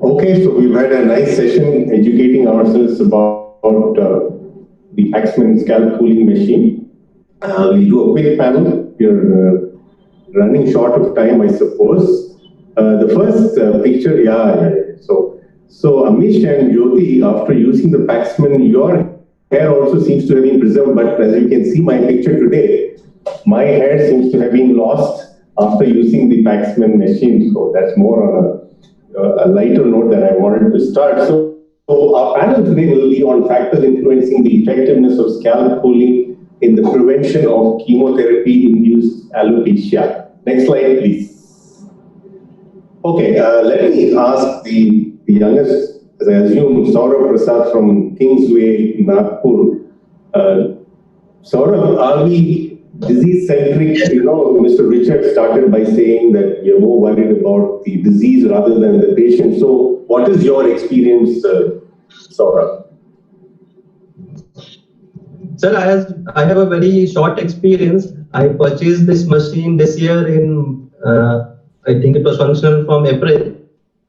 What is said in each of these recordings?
Okay, so we've had a nice session educating ourselves about the Paxman scalp cooling machine. We'll do a quick panel. We're running short of time, I suppose. The first picture, So Amish and Jyoti, after using the Paxman, your hair also seems to have been preserved, but as you can see my picture today, my hair seems to have been lost after using the Paxman machine. So that's more on a lighter note that I wanted to start. So our panel today will be on factors influencing the effectiveness of scalp cooling in the prevention of chemotherapy-induced alopecia. Next slide, please. Okay, let me ask the youngest, as I assume, Saurabh Prasad from Kingsway, Nagpur. Saurabh, are we disease-centric? Mr. Richard started by saying that you're more worried about the disease rather than the patient. So what is your experience, Saurabh? Sir, I have a very short experience. I purchased this machine this year in, I think it was functional from April,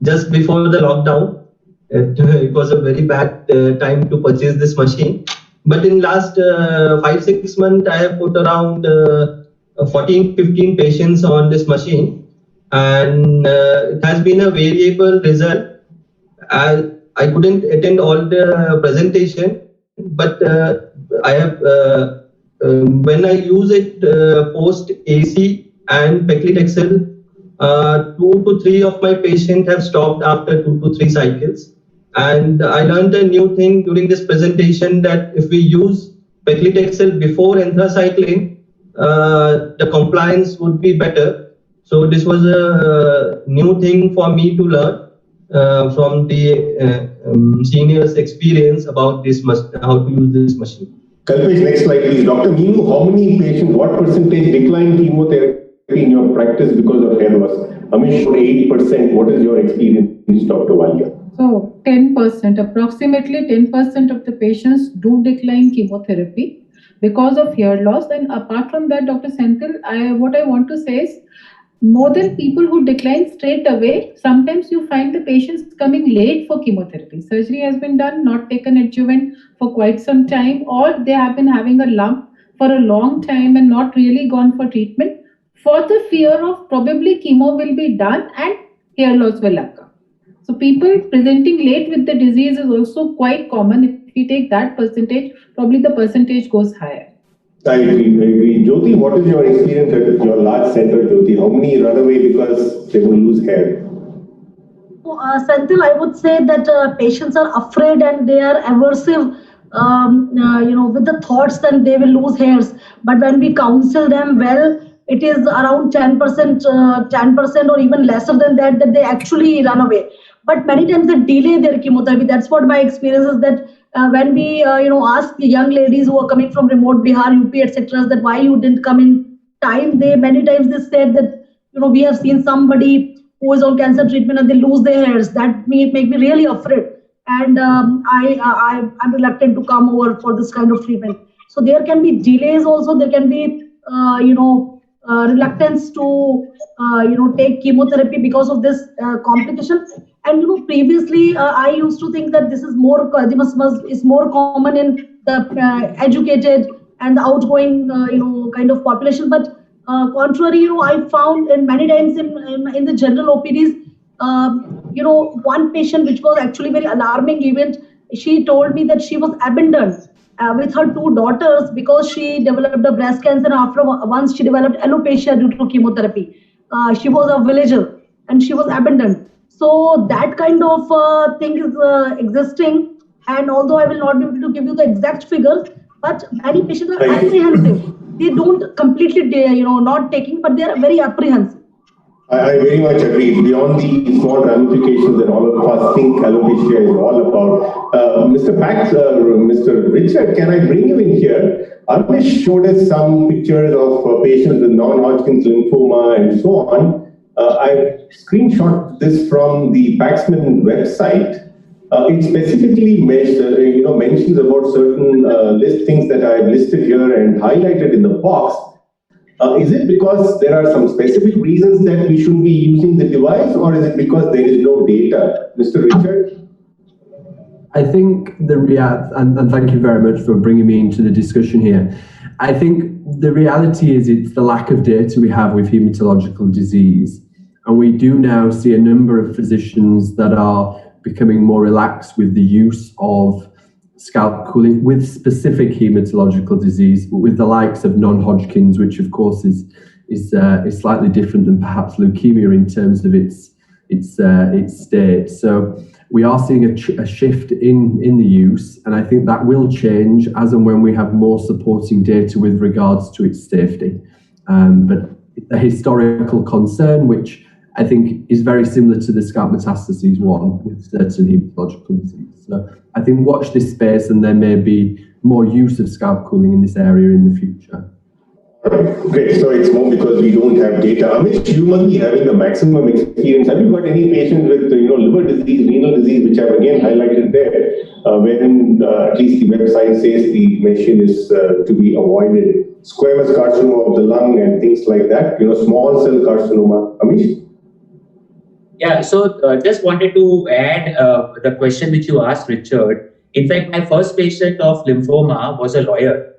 just before the lockdown. It was a very bad time to purchase this machine. But in last 5-6 months, I have put around 14-15 patients on this machine, and it has been a variable result. I couldn't attend all the presentation, but I have when I use it post AC and paclitaxel, 2 to 3 of my patients have stopped after 2 to 3 cycles. And I learned a new thing during this presentation, that if we use paclitaxel before anthracycline, the compliance would be better. So this was a new thing for me to learn from the seniors' experience about this, how to use this machine. Kalpesh, next slide please. Dr. Meenu, how many patients, what percentage declined chemotherapy in your practice because of hair loss? Amish, 8%. What is your experience, Dr. Walia? So 10%, approximately 10% of the patients do decline chemotherapy because of hair loss. And apart from that, Dr. Senthil, what I want to say is, more than people who decline straight away, sometimes you find the patients coming late for chemotherapy. Surgery has been done, not taken adjuvant for quite some time, or they have been having a lump for a long time and not really gone for treatment, for the fear of probably chemo will be done and hair loss will occur. So people presenting late with the disease is also quite common. If we take that percentage, probably the percentage goes higher. I agree. Jyoti, what is your experience at your large center, Jyoti? How many run away because they will lose hair? Senthil, I would say that patients are afraid and they are aversive, with the thoughts that they will lose hairs. But when we counsel them well, it is around 10% or even lesser than that they actually run away. But many times they delay their chemotherapy. That's what my experience is, that when we ask the young ladies who are coming from remote Bihar, UP, etc., that why you didn't come in time, many times they said that we have seen somebody who is on cancer treatment and they lose their hairs. That make me really afraid, and I'm reluctant to come over for this kind of treatment. So there can be delays also. There can be reluctance to take chemotherapy because of this complication. And previously I used to think that this is more is more common in the educated and the outgoing kind of population. But contrary, I found in many times in the general OPDs, one patient, which was actually very alarming event. She told me that she was abandoned with her 2 daughters because she developed a breast cancer. Once she developed alopecia due to chemotherapy. She was a villager and she was abandoned. So that kind of thing is existing. And although I will not be able to give you the exact figures, but many patients are apprehensive. They don't completely, not taking, but they are very apprehensive. I very much agree. Beyond the small ramifications that all of us think alopecia is all about. Mr. Pax, Mr. Richard, can I bring you in here? Amish showed us some pictures of patients with non-Hodgkin's lymphoma and so on. I screenshot this from the Paxman website. It specifically mentions about certain listings that I've listed here and highlighted in the box. Is it because there are some specific reasons that we should be using the device, or is it because there is no data? Mr. Richard? I think and thank you very much for bringing me into the discussion here. I think the reality is it's the lack of data we have with hematological disease. And we do now see a number of physicians that are becoming more relaxed with the use of scalp cooling with specific hematological disease, with the likes of non-Hodgkin's, which of course is slightly different than perhaps leukemia in terms of its state. So we are seeing a shift in the use, and I think that will change as and when we have more supporting data with regards to its safety. But a historical concern, which I think is very similar to the scalp metastases one with certain hematological disease. So I think watch this space, and there may be more use of scalp cooling in this area in the future. Great. So it's more because we don't have data. Amish, you must be having the maximum experience. Have you got any patients with liver disease, renal disease, which I've again highlighted there, wherein at least the website says the machine is to be avoided? Squamous carcinoma of the lung and things like that. Small cell carcinoma. Amish? Yeah. So just wanted to add the question which you asked, Richard. In fact, my first patient of lymphoma was a lawyer.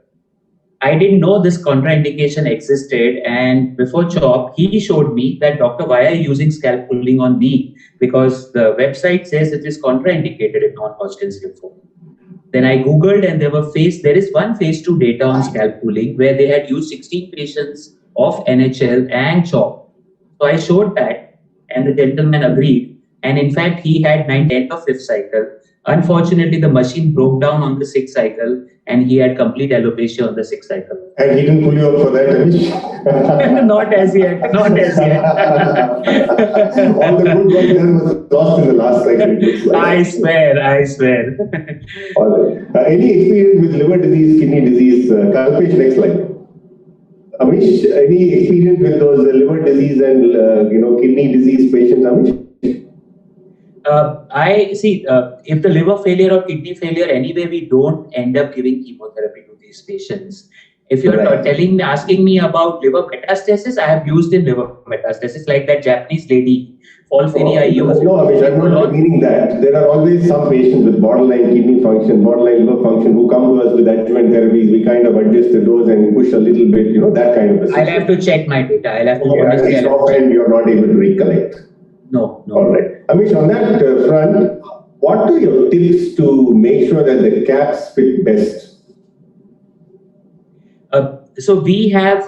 I didn't know this contraindication existed, and before CHOP, he showed me that, doctor, why are you using scalp cooling on me? Because the website says it is contraindicated in non-Hodgkin's lymphoma. Then I Googled, and there is one phase 2 data on scalp cooling where they had used 16 patients of NHL and CHOP. So I showed that, and the gentleman agreed. And in fact, he had 9/10 of 5th cycle. Unfortunately, the machine broke down on the 6th cycle, and he had complete alopecia on the 6th cycle. And he didn't pull you up for that, Amish? Not as yet. Not as yet. All the good work done was lost in the last cycle. I swear. All right. Any experience with liver disease, kidney disease? Kalpesh, next slide. Amish, any experience with those liver disease and kidney disease patients, Amish? I see, if the liver failure or kidney failure, anyway, we don't end up giving chemotherapy to these patients. If you're asking me about liver metastasis, I have used in liver metastasis, like that Japanese lady, Folfiri, I used. No, Amish, I'm not meaning that. There are always some patients with borderline kidney function, borderline liver function, who come to us with adjuvant therapies. We kind of adjust the dose and push a little bit, that kind of a situation. I'll have to check my data. I'll have to and you're not able to recollect. No. All right. Amish, on that front, what are your tips to make sure that the caps fit best? So we have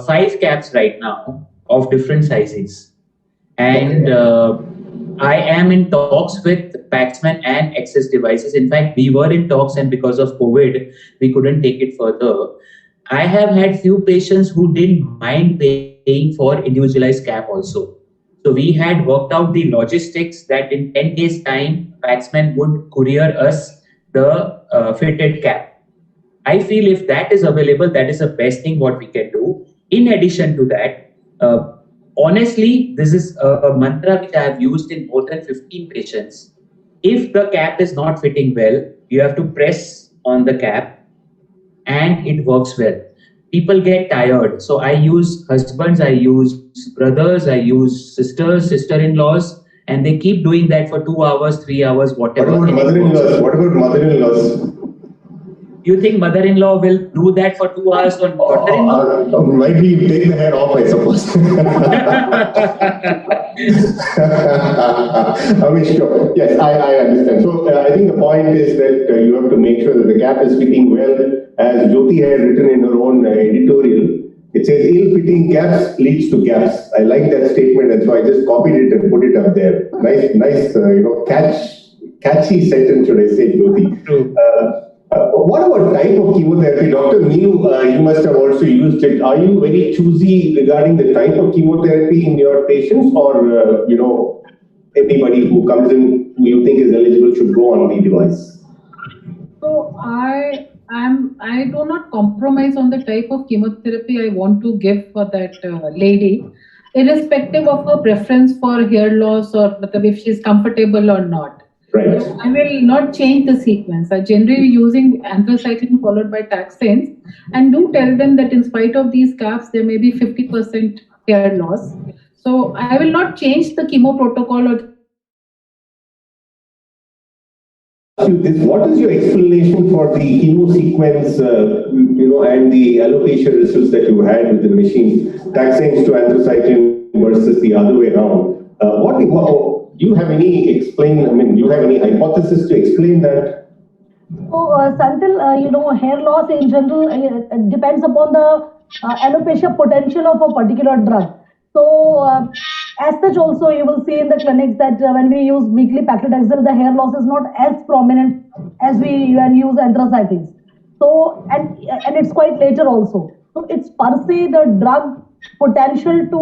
5 caps right now of different sizes. And I am in talks with Paxman and Access Devices. In fact, we were in talks, and because of COVID, we couldn't take it further. I have had few patients who didn't mind paying for individualized cap also. So we had worked out the logistics that in 10 days time, Paxman would courier us the fitted cap. I feel if that is available, that is the best thing what we can do. In addition to that, honestly, this is a mantra which I have used in more than 15 patients. If the cap is not fitting well, you have to press on the cap and it works well. People get tired. So I use husbands, I use brothers, I use sisters, sister-in-laws, and they keep doing that for 2 hours, 3 hours, whatever. What about mother-in-laws? You think mother-in-law will do that for 2 hours on daughter-in-law? Might be take the hair off, I suppose. I mean, sure. Yes, I understand. So I think the point is that you have to make sure that the cap is fitting well. As Jyoti had written in her own editorial, it says ill-fitting caps leads to gaps. I like that statement, and so I just copied it and put it up there. Nice, catchy sentence, should I say, Jyoti? True. What about type of chemotherapy? Dr. Meenu, you must have also used it. Are you very choosy regarding the type of chemotherapy in your patients, or, anybody who comes in who you think is eligible should go on the device? So I do not compromise on the type of chemotherapy I want to give for that lady, irrespective of her preference for hair loss or if she is comfortable or not. Right. So I will not change the sequence. I generally using anthracycline followed by taxanes, and do tell them that in spite of these caps, there may be 50% hair loss. So I will not change the chemo protocol or This, what is your explanation for the chemo sequence, and the alopecia results that you had with the machine, taxanes to anthracycline versus the other way around? Do you have any do you have any hypothesis to explain that? So, Senthil, hair loss in general depends upon the alopecia potential of a particular drug. So, as such, also you will see in the clinics that when we use weekly paclitaxel, the hair loss is not as prominent as we when use anthracyclines. So, and it's quite later also. So, it's per se the drug potential to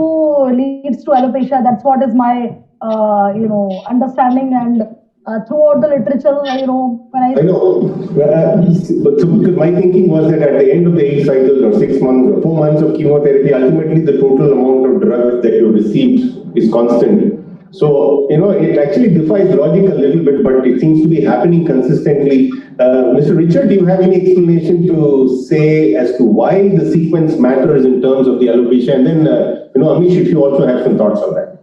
leads to alopecia. That's what is my understanding and throughout the literature, when I know, but so because my thinking was that at the end of the 8 cycles or 6 months or 4 months of chemotherapy, ultimately the total amount of drugs that you received is constant. So, it actually defies logic a little bit, but it seems to be happening consistently. Mr. Richard, do you have any explanation to say as to why the sequence matters in terms of the alopecia? And then, Amish, if you also have some thoughts on that.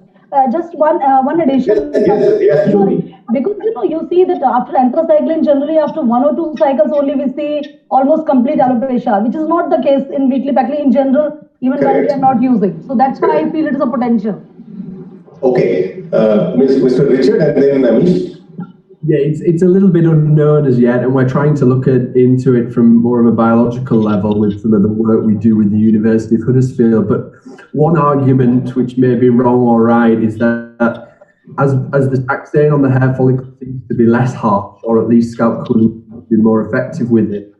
Just one addition. Yes, Judy. Because you see that after anthracycline, generally after 1 or 2 cycles only we see almost complete alopecia, which is not the case in weekly paclitaxel in general, even when we are not using. So that's why I feel it is a potential. Okay, Mr. Richard, and then Amish. Yeah, it's a little bit unknown as yet, and we're trying to look into it from more of a biological level with some of the work we do with the University of Huddersfield. But one argument, which may be wrong or right, is that as the taxane on the hair follicle seems to be less harsh, or at least scalp cooling will be more effective with it,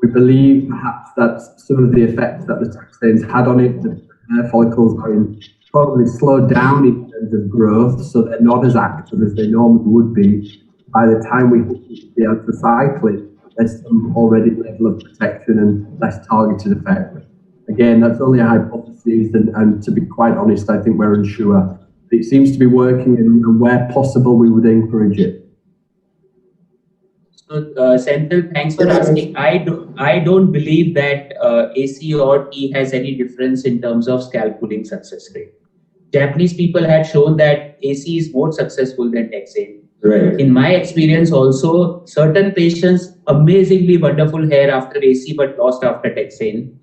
we believe perhaps that some of the effects that the taxanes had on it, the hair follicles are probably slowed down in terms of growth, so they're not as active as they normally would be. By the time we hit the anthracycline, there's some already level of protection and less targeted effect. Again, that's only a hypothesis, and to be quite honest, I think we're unsure. It seems to be working, and where possible, we would encourage it. So, Senthil, thanks for asking. I don't believe that AC or T has any difference in terms of scalp cooling success rate. Japanese people had shown that AC is more successful than taxane. Right. In my experience also, certain patients, amazingly wonderful hair after AC but lost after taxane.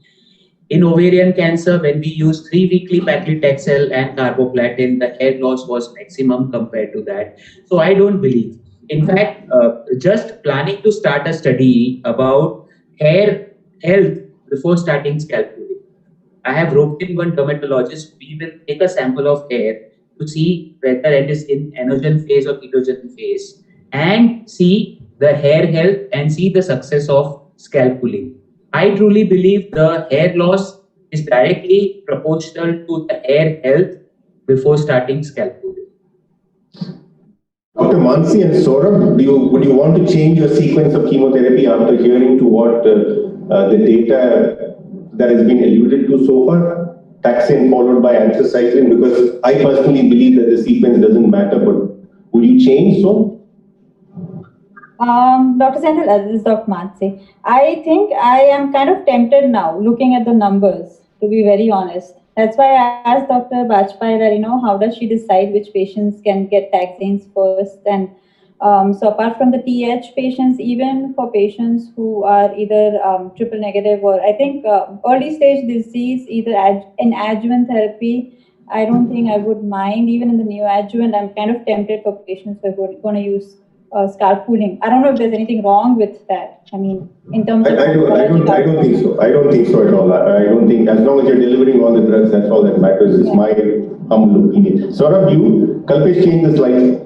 In ovarian cancer, when we used 3 weekly paclitaxel and carboplatin, the hair loss was maximum compared to that. So I don't believe. In fact, just planning to start a study about hair health before starting scalp cooling. I have roped in one dermatologist. We will take a sample of hair to see whether it is in anagen phase or ketogen phase, and see the hair health and see the success of scalp cooling. I truly believe the hair loss is directly proportional to the hair health before starting scalp cooling. Dr. Mansi and Saurabh, would you want to change your sequence of chemotherapy after hearing to what the data that has been alluded to so far? Taxane followed by anthracycline, because I personally believe that the sequence doesn't matter, but would you change so? Dr. Senthil, this is Dr. Mansi. I think I am kind of tempted now looking at the numbers, to be very honest. That's why I asked Dr. Bajpai that, how does she decide which patients can get taxanes first? And so apart from the TH patients, even for patients who are either triple negative or I think early stage disease, either in adjuvant therapy, I don't think I would mind. Even in the neoadjuvant, I'm kind of tempted for patients who are going to use scalp cooling. I don't know if there's anything wrong with that. I mean, in terms of... I don't think so. I don't think so at all. I don't think, as long as you're delivering all the drugs, that's all that matters. It's my humble opinion. Saurabh, Kalpesh, change the slide.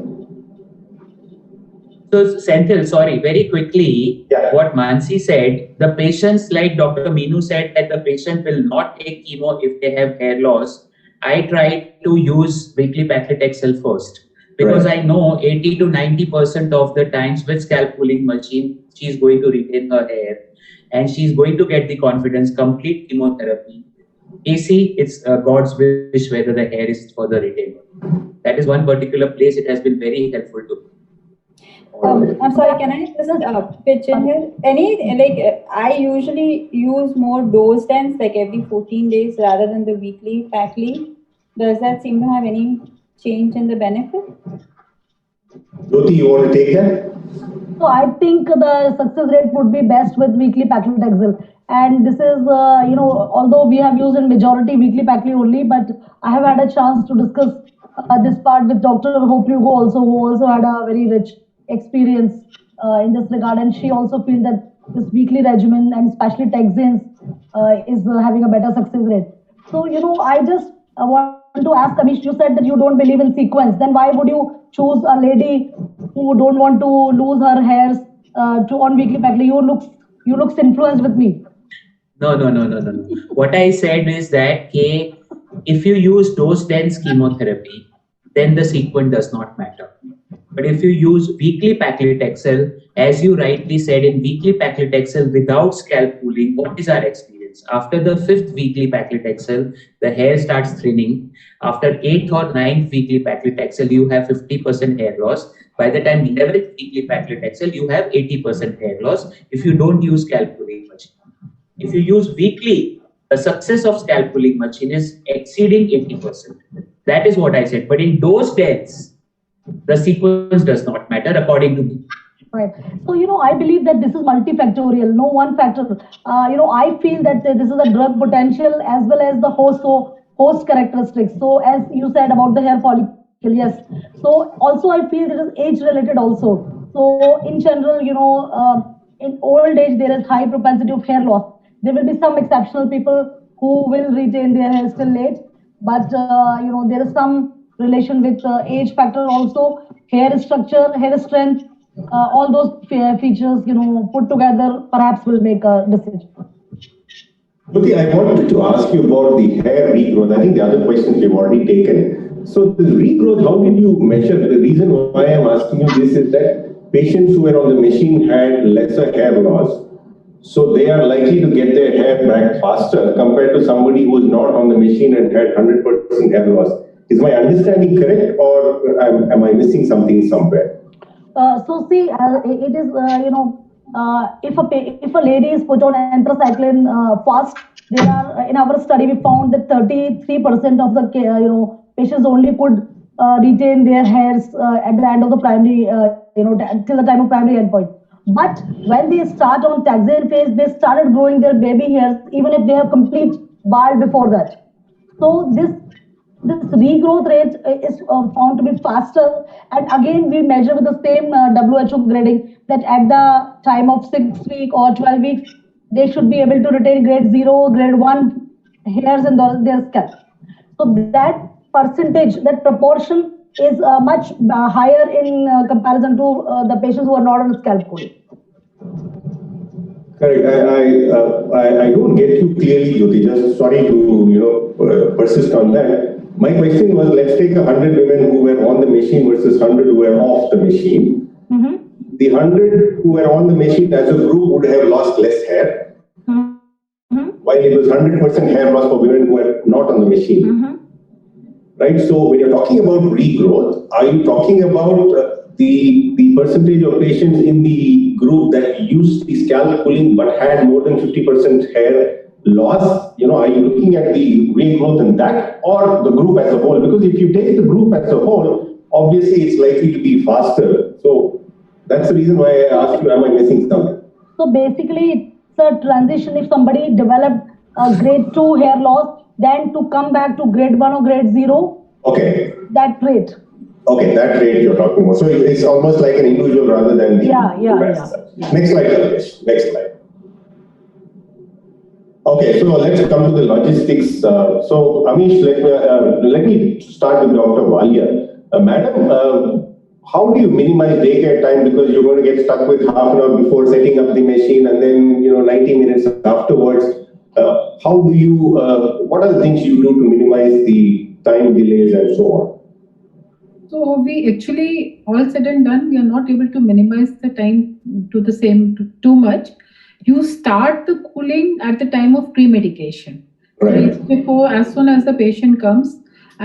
So, Senthil, sorry, very quickly, what Mansi said, the patients, like Dr. Meenu said, that the patient will not take chemo if they have hair loss. I try to use weekly paclitaxel first, because I know 80 to 90% of the times with scalp cooling machine, she is going to retain her hair and she is going to get the confidence, complete chemotherapy. AC, it's God's wish whether the hair is further retained. That is one particular place it has been very helpful to me. I'm sorry, can I just pitch in here? I usually use more dose dense, like every 14 days rather than the weekly packly. Does that seem to have any change in the benefit? Jyoti, you want to take that? So I think the success rate would be best with weekly paclitaxel. And this is, although we have used in majority weekly pacli only, but I have had a chance to discuss this part with Dr. Hope Hugo also, who also had a very rich experience in this regard. And she also feels that this weekly regimen and especially taxanes is having a better success rate. So, I just want to ask Amish, you said that you don't believe in sequence. Then why would you choose a lady who don't want to lose her hairs on weekly pacli? You looks influenced with me. No. What I said is that if you use dose dense chemotherapy, then the sequence does not matter. But if you use weekly paclitaxel, as you rightly said, in weekly paclitaxel without scalp cooling, what is our experience? After the 5th weekly paclitaxel, the hair starts thinning. After 8th or 9th weekly paclitaxel, you have 50% hair loss. By the time 11th weekly paclitaxel, you have 80% hair loss if you don't use scalp cooling machine. If you use weekly, the success of scalp cooling machine is exceeding 80%. That is what I said. But in dose dense, the sequence does not matter according to me. Right. So, I believe that this is multifactorial, no one factor. I feel that this is a drug potential as well as the host characteristics. So, as you said about the hair follicle, yes. So, also I feel it is age related also. So, in general, in old age, there is high propensity of hair loss. There will be some exceptional people who will retain their hair till late, but there is some relation with age factor also, hair structure, hair strength, all those features, put together, perhaps will make a decision. Jyoti, I wanted to ask you about the hair regrowth. I think the other questions you've already taken. So the regrowth, how did you measure? The reason why I'm asking you this is that patients who were on the machine had lesser hair loss. So they are likely to get their hair back faster compared to somebody who was not on the machine and had 100% hair loss. Is my understanding correct, or am I missing something somewhere? So see, it is if a lady is put on anthracycline fast, there are in our study we found that 33% of the patients only could retain their hairs at the end of the primary till the time of primary endpoint. But when they start on taxane phase, they started growing their baby hairs even if they have complete bald before that. So this regrowth rate is found to be faster, and again we measure with the same WHO grading that at the time of 6 weeks or 12 weeks they should be able to retain grade 0, grade 1 hairs in their scalp. So that percentage, that proportion is much higher in comparison to the patients who are not on scalp cooling. Correct. I don't get you clearly, Jyoti. Just sorry to persist on that. My question was, let's take 100 women who were on the machine versus 100 who were off the machine. Mm-hmm. The 100 who were on the machine as a group would have lost less hair, while it was 100% hair loss for women who were not on the machine. Mm-hmm. Right. So when you're talking about regrowth, are you talking about the percentage of patients in the group that used the scalp cooling but had more than 50% hair loss? Are you looking at the regrowth in that, or the group as a whole? Because if you take the group as a whole, obviously it's likely to be faster. So that's the reason why I asked you, am I missing something? So basically, it's a transition. If somebody developed a grade 2 hair loss, then to come back to grade 1 or grade 0, okay, that rate. Okay, that rate you're talking about. So it's almost like an individual rather than the yeah. Next slide, Alopecia. Next slide. Okay, so let's come to the logistics. So Amish, let me start with Dr. Walia. Madam, how do you minimize daycare time, because you're going to get stuck with half an hour before setting up the machine and then 90 minutes afterwards? How do you? What are the things you do to minimize the time delays and so on? So we actually, all said and done, we are not able to minimize the time to the same too much. You start the cooling at the time of pre-medication. Right. Before, as soon as the patient comes,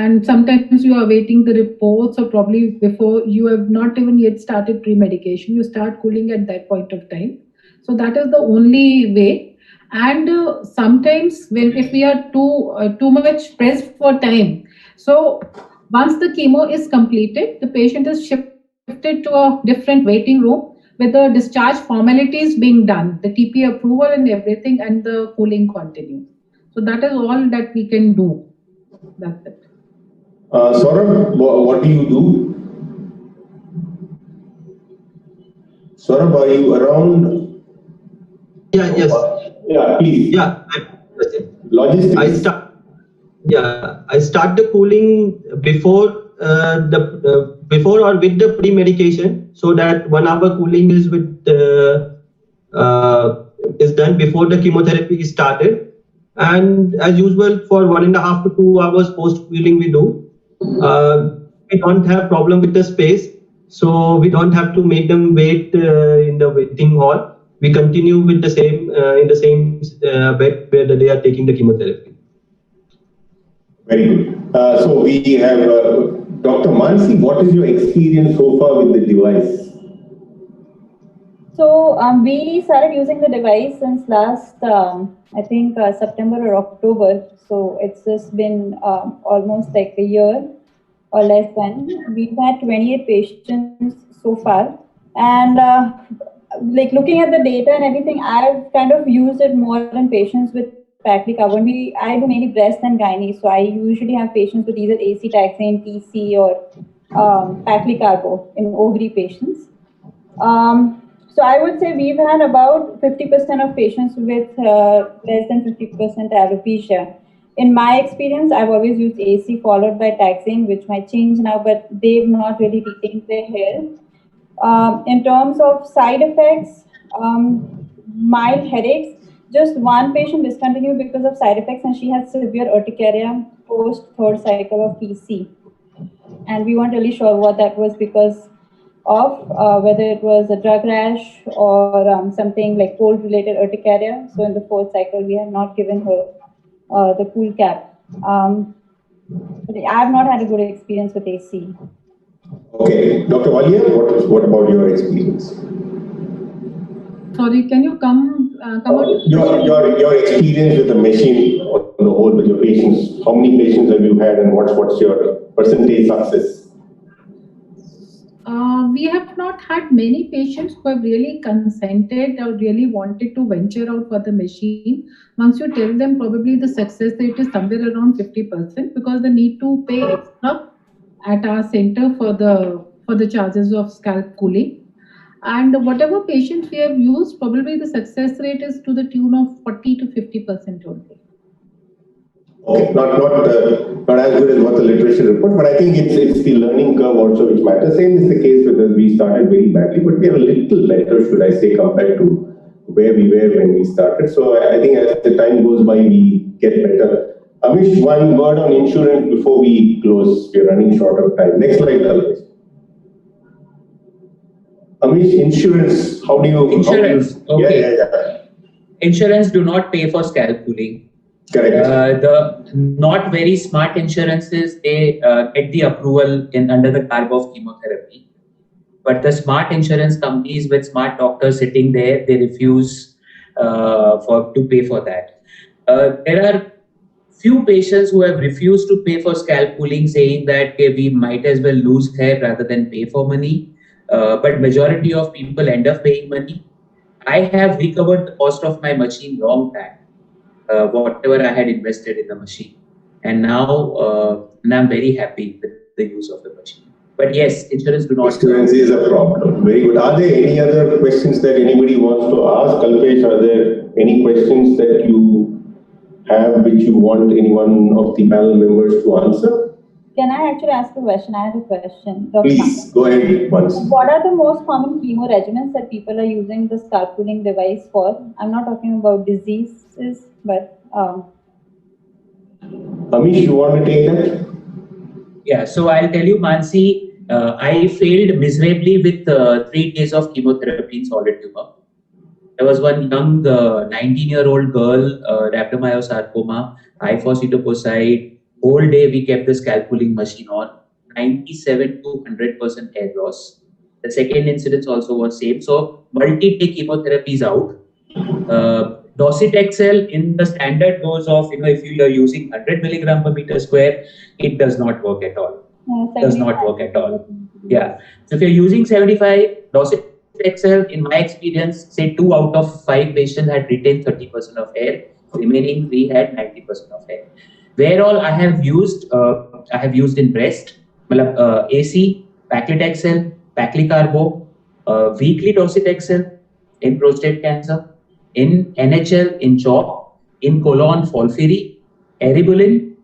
and sometimes you are awaiting the reports, or probably before you have not even yet started pre-medication, you start cooling at that point of time. So that is the only way. And sometimes when if we are too much pressed for time, so once the chemo is completed, the patient is shifted to a different waiting room with the discharge formalities being done, the TP approval and everything, and the cooling continues. So that is all that we can do. That's it. Saurabh, what do you do? Saurabh, are you around? Yeah, yes. Yeah, please. Yeah. Logistics. I start the cooling before before or with the pre-medication, so that 1 hour cooling is is done before the chemotherapy is started. And as usual, for 1.5 to 2 hours post cooling we do. We don't have problem with the space, so we don't have to make them wait in the waiting hall. We continue with the same in the same bed where they are taking the chemotherapy. Very good. So we have Dr. Mansi. What is your experience so far with the device? So we started using the device since last, I think September or October. So it's just been almost like a year or less than. We've had 28 patients so far. And like looking at the data and everything, I've kind of used it more in patients with Paclitaxel. I do mainly breast and gynae. So I usually have patients with either AC taxane, TC, or Paclitaxel in ovary patients. So I would say we've had about 50% of patients with less than 50% alopecia. In my experience, I've always used AC followed by taxane, which might change now, but they've not really retained their hair. In terms of side effects, mild headaches, just one patient discontinued because of side effects, and she had severe urticaria post third cycle of PC. And we weren't really sure what that was because of, whether it was a drug rash or something like cold-related urticaria. So in the fourth cycle, we had not given her the cool cap. But I have not had a good experience with AC. Okay, Dr. Walia, what about your experience? Sorry, can you come on? Your experience with the machine on the whole with your patients. How many patients have you had, and what's your percentage success? We have not had many patients who have really consented or really wanted to venture out for the machine. Once you tell them, probably the success rate is somewhere around 50% because they need to pay extra at our center for the charges of scalp cooling. And whatever patients we have used, probably the success rate is to the tune of 40 to 50% only. Okay, not as good as what the literature report, but I think it's the learning curve also which matters. Same is the case with us. We started very badly, but we are a little better, should I say, compared to where we were when we started. So I think as the time goes by, we get better. Amish, one word on insurance before we close. We're running short of time. Next slide, please. Amish, insurance. How do you? Insurance. Okay. Yeah. Insurance do not pay for scalp cooling. Correct. The not very smart insurances, they get the approval under the garb of chemotherapy. But the smart insurance companies with smart doctors sitting there, they refuse to pay for that. There are few patients who have refused to pay for scalp cooling, saying that we might as well lose hair rather than pay for money. But majority of people end up paying money. I have recovered the cost of my machine long time. Whatever I had invested in the machine, and now I'm very happy with the use of the machine. But yes, insurance do not. Insurance is a problem. Very good. Are there any other questions that anybody wants to ask? Kalpesh, are there any questions that you have which you want any one of the panel members to answer? Can I actually ask a question? I have a question. Dr. Please, go ahead once. What are the most common chemo regimens that people are using the scalp cooling device for? I'm not talking about diseases, but... Amish, you want to take that? Yeah, so I'll tell you, Mansi, I failed miserably with 3 days of chemotherapy in solid tumor. There was one young 19-year-old girl, rhabdomyosarcoma, hyphoscytopocite, whole day we kept the scalp cooling machine on, 97 to 100% hair loss. The second incidence also was same. So multi-day chemotherapy is out. Docetaxel in the standard dose of, if you are using 100 milligram per meter square, it does not work at all. Does not work at all. Yeah. So if you're using 75, docetaxel, in my experience, say 2 out of 5 patients had retained 30% of hair. Remaining 3 had 90% of hair. Where all I have used in breast, AC, paclitaxel, paclicarbo, weekly docetaxel in prostate cancer, in NHL, in CHOP, in colon, folfiri, eribulin.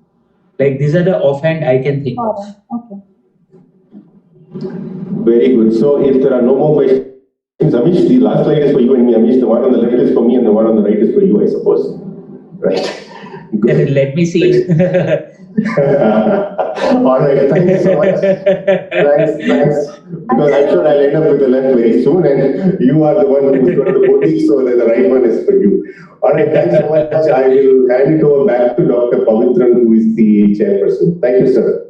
Like these are the offhand I can think of. Okay. Very good. So if there are no more questions, Amish, the last slide is for you and me. Amish, the one on the left is for me and the one on the right is for you, I suppose. Right. Good. Let me see. All right, thanks so much. Thanks. Because I'm sure I'll end up with the left very soon, and you are the one who's got the boutique, so the right one is for you. All right, thanks so much. I will hand it over back to Dr. Pavitran, who is the chairperson. Thank you, sir.